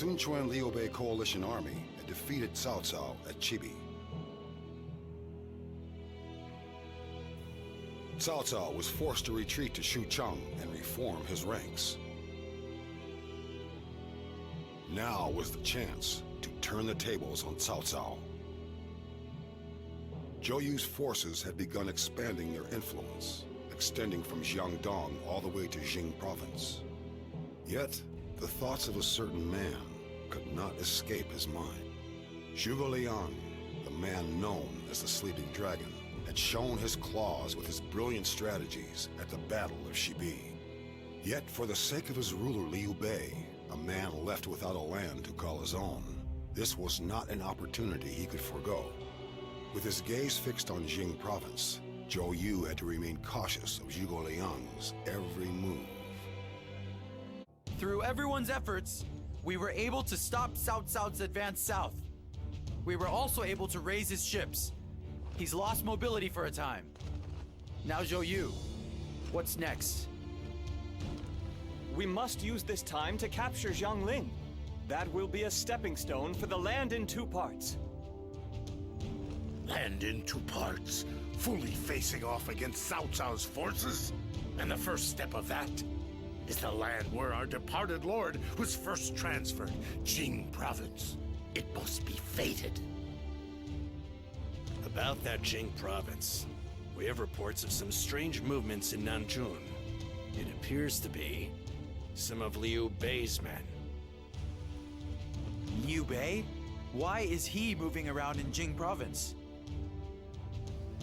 Sun Quan-Liu Bei coalition army had defeated Cao Cao at Chibi. Cao Cao was forced to retreat to Xuchang and reform his ranks. Now was the chance to turn the tables on Cao Cao. Zhou Yu's forces had begun expanding their influence, extending from Jiangdong all the way to Jing province. Yet, the thoughts of a certain man could not escape his mind. Zhuge Liang, the man known as the Sleeping Dragon, had shown his claws with his brilliant strategies at the Battle of Shibi. Yet, for the sake of his ruler Liu Bei, a man left without a land to call his own, this was not an opportunity he could forego. With his gaze fixed on Jing province, Zhou Yu had to remain cautious of Zhuge Liang's every move. Through everyone's efforts, we were able to stop Cao Cao's advance south. We were also able to raise his ships. He's lost mobility for a time. Now Zhou Yu, what's next? We must use this time to capture Jiangling. That will be a stepping stone for the land in two parts. Land in two parts, fully facing off against Cao Cao's forces? And the first step of that is the land where our departed lord was first transferred, Jing province. It must be fated. About that Jing province, we have reports of some strange movements in Nanjun. It appears to be some of Liu Bei's men. Liu Bei? Why is he moving around in Jing province?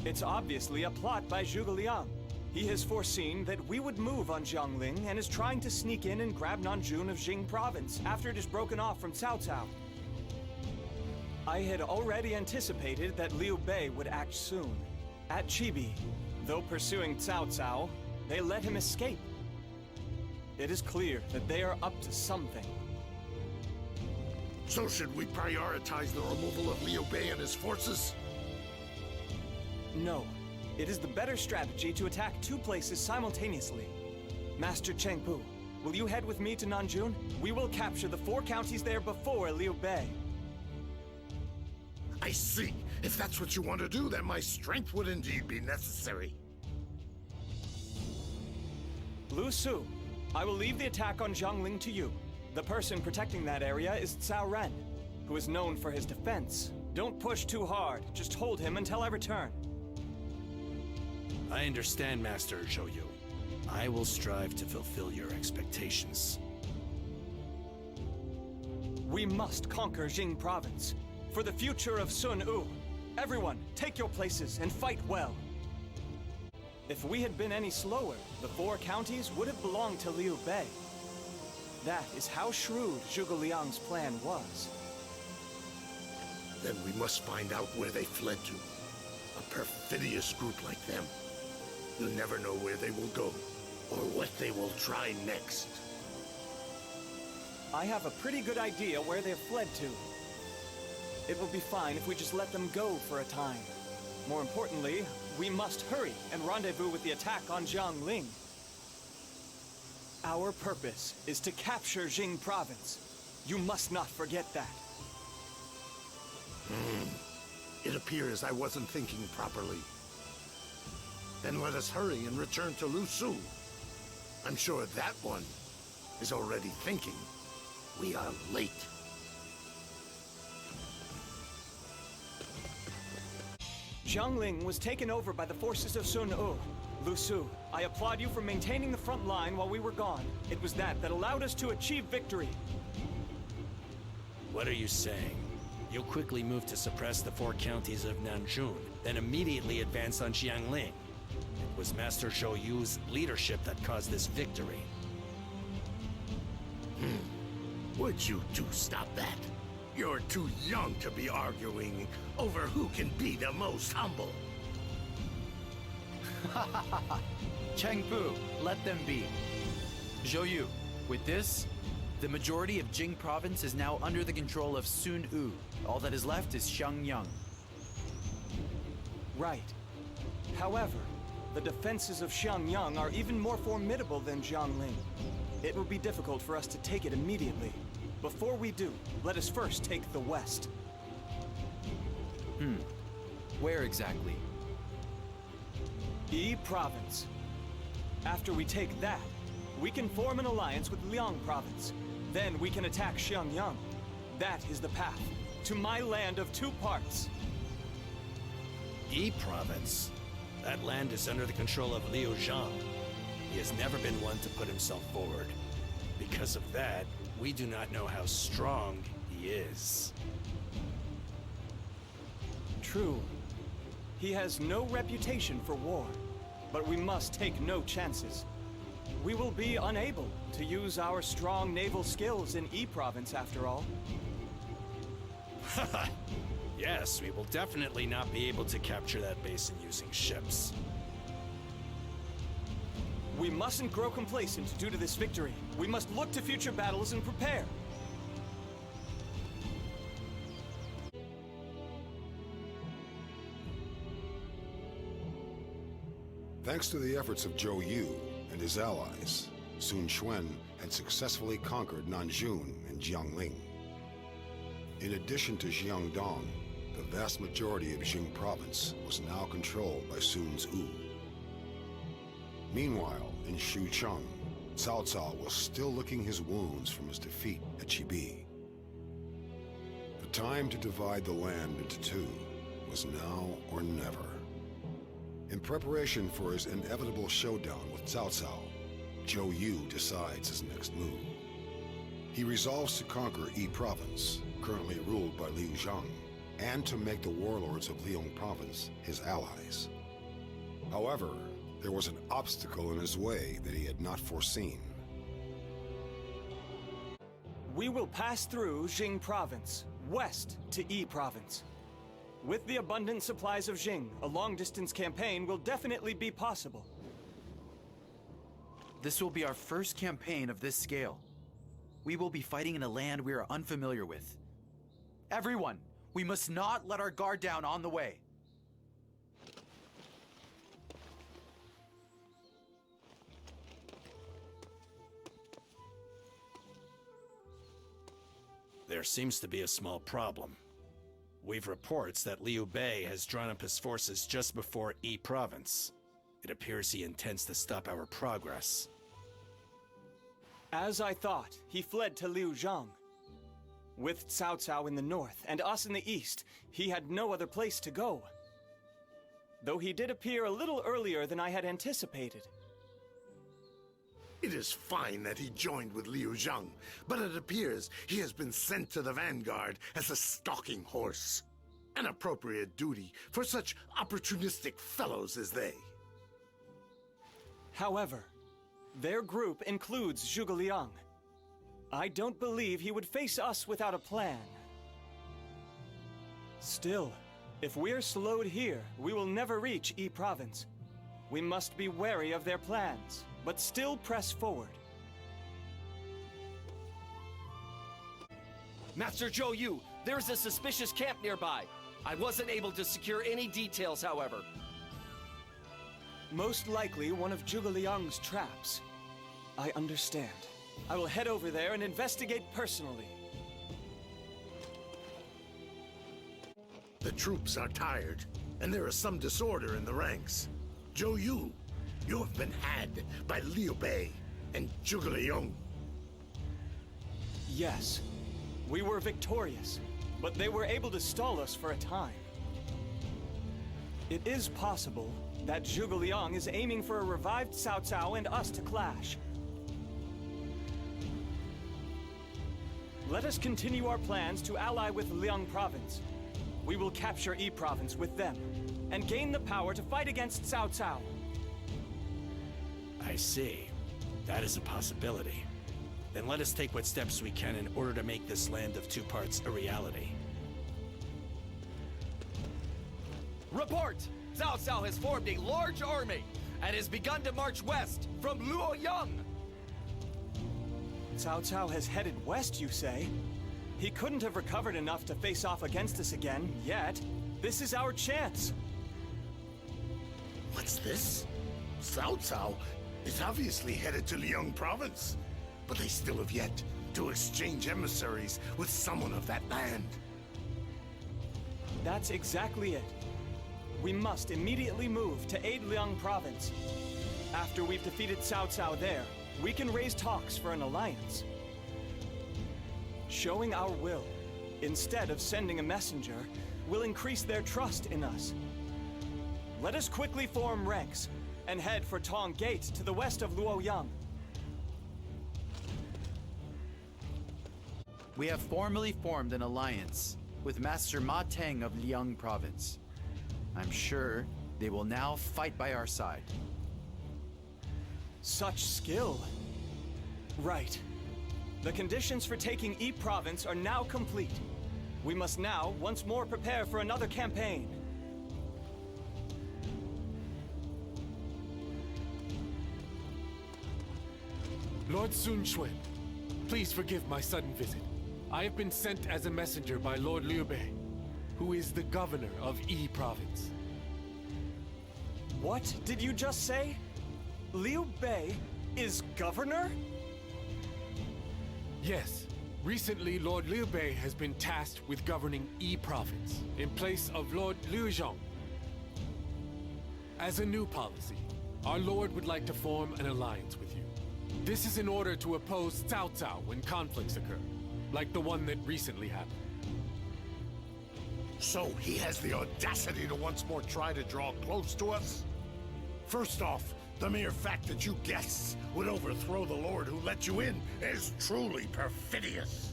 It's obviously a plot by Zhuge Liang. He has foreseen that we would move on Jiangling and is trying to sneak in and grab Nanjun of Jing province after it is broken off from Cao Cao. I had already anticipated that Liu Bei would act soon. At Chibi, though pursuing Cao Cao, they let him escape. It is clear that they are up to something. So should we prioritize the removal of Liu Bei and his forces? No. It is the better strategy to attack two places simultaneously. Master Chengpu, will you head with me to Nanjun? We will capture the 4 counties there before Liu Bei. I see. If that's what you want to do, then my strength would indeed be necessary. Lu Su, I will leave the attack on Jiangling to you. The person protecting that area is Cao Ren, who is known for his defense. Don't push too hard. Just hold him until I return. I understand, Master Zhou Yu. I will strive to fulfill your expectations. We must conquer Jing province. For the future of Sun Yu. Everyone, take your places and fight well. If we had been any slower, the 4 counties would have belonged to Liu Bei. That is how shrewd Zhuge Liang's plan was. Then we must find out where they fled to. A perfidious group like them. You never know where they will go, or what they will try next. I have a pretty good idea where they've fled to. It will be fine if we just let them go for a time. More importantly, we must hurry and rendezvous with the attack on Jiangling. Our purpose is to capture Jing province. You must not forget that. It appears I wasn't thinking properly. Then let us hurry and return to Lu Su. I'm sure that one is already thinking we are late. Jiangling was taken over by the forces of Sun Yu. Lu Su, I applaud you for maintaining the front line while we were gone. It was that allowed us to achieve victory. What are you saying? You quickly moved to suppress the 4 counties of Nanjun, then immediately advanced on Jiangling. It was Master Zhou Yu's leadership that caused this victory. Would you do stop that? You're too young to be arguing over who can be the most humble. Chengpu, let them be. Zhou Yu, with this, the majority of Jing province is now under the control of Sun Yu. All that is left is Xiangyang. Right. However, the defenses of Xiangyang are even more formidable than Jiangling. It will be difficult for us to take it immediately. Before we do, let us first take the west. Where exactly? Yi Province. After we take that, we can form an alliance with Liang Province. Then we can attack Xiangyang. That is the path to my land of two parts. Yi Province? That land is under the control of Liu Zhang. He has never been one to put himself forward. Because of that, we do not know how strong he is. True. He has no reputation for war, but we must take no chances. We will be unable to use our strong naval skills in Yi Province after all. Yes, we will definitely not be able to capture that basin using ships. We mustn't grow complacent due to this victory. We must look to future battles and prepare. Thanks to the efforts of Zhou Yu and his allies, Sun Quan had successfully conquered Nanjun and Jiangling. In addition to Jiangdong, the vast majority of Jing province was now controlled by Sun's Wu. Meanwhile, in Xuchang, Cao Cao was still licking his wounds from his defeat at Chibi. The time to divide the land into two was now or never. In preparation for his inevitable showdown with Cao Cao, Zhou Yu decides his next move. He resolves to conquer Yi Province, currently ruled by Liu Zhang, and to make the warlords of Liang Province his allies. However, there was an obstacle in his way that he had not foreseen. We will pass through Jing Province, west to Yi Province. With the abundant supplies of Jing, a long-distance campaign will definitely be possible. This will be our first campaign of this scale. We will be fighting in a land we are unfamiliar with. Everyone, we must not let our guard down on the way. There seems to be a small problem. We've reports that Liu Bei has drawn up his forces just before Yi Province. It appears he intends to stop our progress. As I thought, he fled to Liu Zhang. With Cao Cao in the north and us in the east, he had no other place to go. Though he did appear a little earlier than I had anticipated. It is fine that he joined with Liu Zhang, but it appears he has been sent to the vanguard as a stalking horse. An appropriate duty for such opportunistic fellows as they. However, their group includes Zhuge Liang. I don't believe he would face us without a plan. Still, if we're slowed here, we will never reach Yi Province. We must be wary of their plans, but still press forward. Master Zhou Yu, there's a suspicious camp nearby. I wasn't able to secure any details, however. Most likely one of Zhuge Liang's traps. I understand. I will head over there and investigate personally. The troops are tired, and there is some disorder in the ranks. Zhou Yu, you have been had by Liu Bei and Zhuge Liang. Yes, we were victorious, but they were able to stall us for a time. It is possible that Zhuge Liang is aiming for a revived Cao Cao and us to clash. Let us continue our plans to ally with Liang Province. We will capture Yi Province with them, and gain the power to fight against Cao Cao. I see. That is a possibility. Then let us take what steps we can in order to make this land of two parts a reality. Report! Cao Cao has formed a large army and has begun to march west from Luoyang. Cao Cao has headed west, you say? He couldn't have recovered enough to face off against us again, yet. This is our chance. What's this? Cao Cao is obviously headed to Liang Province, but they still have yet to exchange emissaries with someone of that land. That's exactly it. We must immediately move to aid Liang Province. After we've defeated Cao Cao there, we can raise talks for an alliance. Showing our will, instead of sending a messenger, will increase their trust in us. Let us quickly form ranks and head for Tong Gate to the west of Luoyang. We have formally formed an alliance with Master Ma Teng of Liang Province. I'm sure they will now fight by our side. Such skill. Right. The conditions for taking Yi Province are now complete. We must now once more prepare for another campaign. Lord Sun Quan, please forgive my sudden visit. I have been sent as a messenger by Lord Liu Bei, who is the governor of Yi Province. What did you just say? Liu Bei is governor? Yes. Recently, Lord Liu Bei has been tasked with governing Yi Province in place of Lord Liu Zhong. As a new policy, our lord would like to form an alliance with you. This is in order to oppose Cao Cao when conflicts occur, like the one that recently happened. So he has the audacity to once more try to draw close to us? First off, the mere fact that you guests would overthrow the lord who let you in is truly perfidious.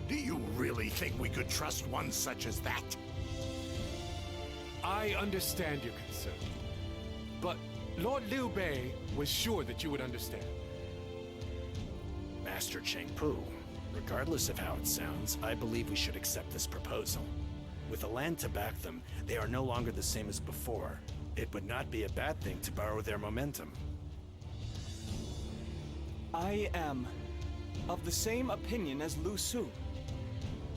Do you really think we could trust one such as that? I understand your concern, but Lord Liu Bei was sure that you would understand. Master Cheng Pu, regardless of how it sounds, I believe we should accept this proposal. With the land to back them, they are no longer the same as before. It would not be a bad thing to borrow their momentum. I am of the same opinion as Lu Su.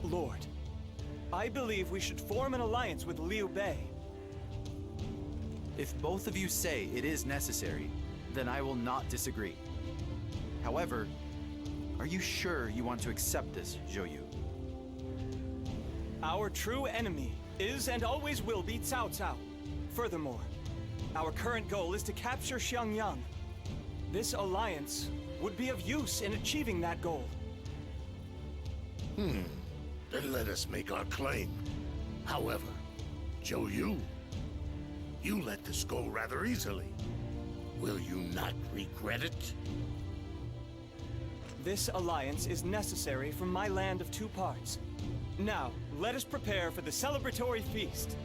Lord, I believe we should form an alliance with Liu Bei. If both of you say it is necessary, then I will not disagree. However, are you sure you want to accept this, Zhou Yu? Our true enemy is and always will be Cao Cao. Furthermore, our current goal is to capture Xiangyang. This alliance would be of use in achieving that goal. Then let us make our claim. However, Zhou Yu, you let this go rather easily. Will you not regret it? This alliance is necessary for my land of two parts. Now, let us prepare for the celebratory feast.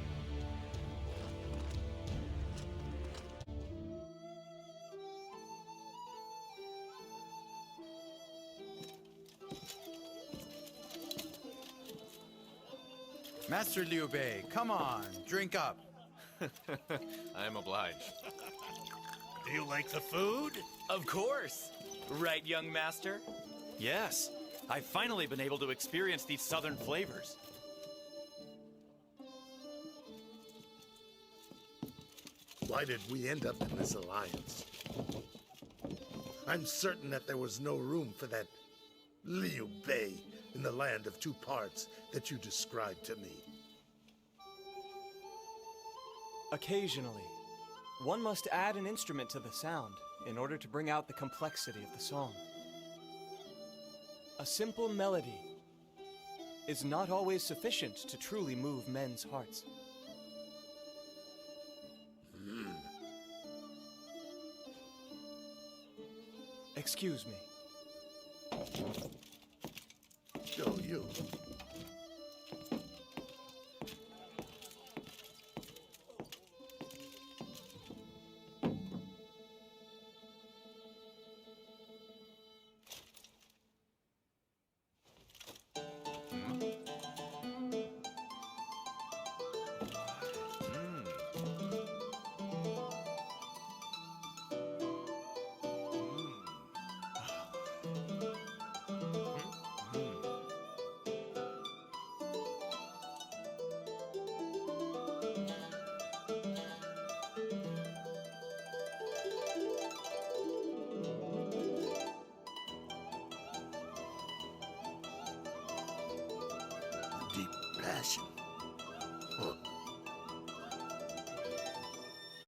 Master Liu Bei, come on, drink up. I am obliged. Do you like the food? Of course! Right, young master? Yes. I've finally been able to experience these southern flavors. Why did we end up in this alliance? I'm certain that there was no room for that Liu Bei in the land of two parts that you described to me. Occasionally, one must add an instrument to the sound in order to bring out the complexity of the song. A simple melody is not always sufficient to truly move men's hearts. Excuse me. Zhou Yu. passion.